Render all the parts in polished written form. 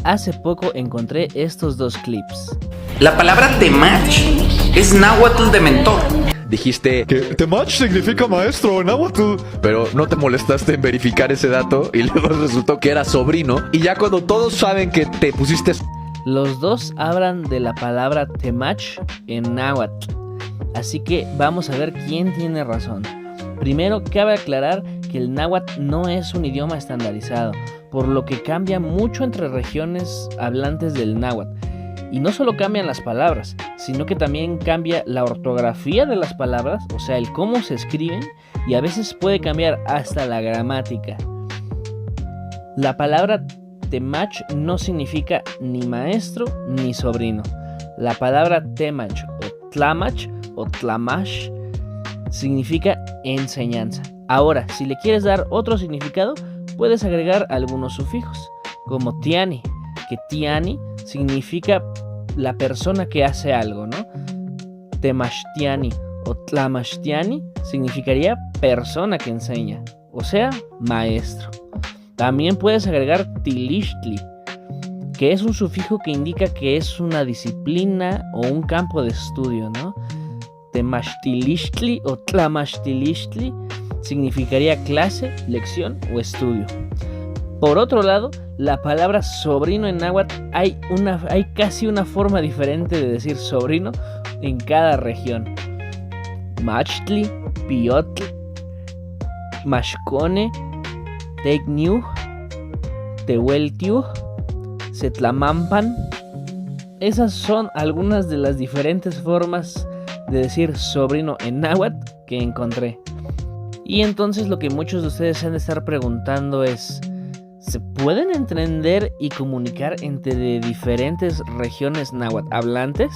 Hace poco encontré estos dos clips. La palabra temach es náhuatl de mentor. Dijiste Que Temach significa maestro en náhuatl. pero no te molestaste en verificar ese dato y luego resultó que era sobrino. Y ya cuando todos saben que te pusiste... Los dos hablan de la palabra temach en náhuatl. Así que vamos a ver quién tiene razón. Primero, cabe aclarar que el náhuatl no es un idioma estandarizado, por lo que cambia mucho entre regiones hablantes del náhuatl. Y no solo cambian las palabras, sino que también cambia la ortografía de las palabras, o sea, el cómo se escriben, y a veces puede cambiar hasta la gramática. La palabra temach no significa ni maestro ni sobrino. La palabra temach o tlamash significa enseñanza. Ahora, si le quieres dar otro significado, puedes agregar algunos sufijos, como tiani, que tiani significa la persona que hace algo, ¿no? Temachtiani o tlamachtiani significaría persona que enseña, o sea, maestro. También puedes agregar tilishtli, que es un sufijo que indica que es una disciplina o un campo de estudio, ¿no? Temachtilishtli o tlamachtilishtli significaría clase, lección o estudio. Por otro lado, la palabra sobrino en náhuatl hay casi una forma diferente de decir sobrino en cada región. Machtli, Piotl, Mashcone, Tecniu, Tehueltiu, Setlamampan. Esas son algunas de las diferentes formas de decir sobrino en náhuatl que encontré. Y entonces lo que muchos de ustedes se han de estar preguntando es: ¿se pueden entender y comunicar entre diferentes regiones náhuatl hablantes?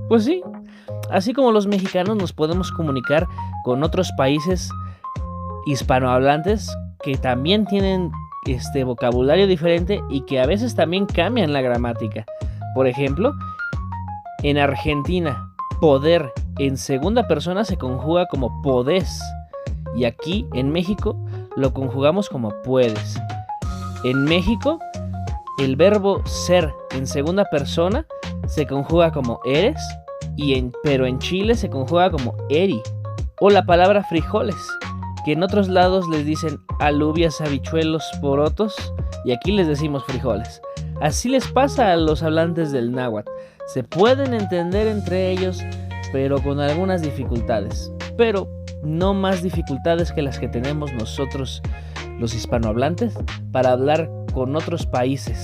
Pues sí, así como los mexicanos nos podemos comunicar con otros países hispanohablantes que también tienen vocabulario diferente y que a veces también cambian la gramática. Por ejemplo, en Argentina, poder en segunda persona se conjuga como podés, y aquí en México lo conjugamos como puedes. En México, el verbo ser en segunda persona se conjuga como eres, pero en Chile se conjuga como eri. O la palabra frijoles, que en otros lados les dicen alubias, habichuelos, porotos, y aquí les decimos frijoles. Así les pasa a los hablantes del náhuatl. Se pueden entender entre ellos, pero con algunas dificultades. Pero no más dificultades que las que tenemos nosotros, los hispanohablantes, para hablar con otros países.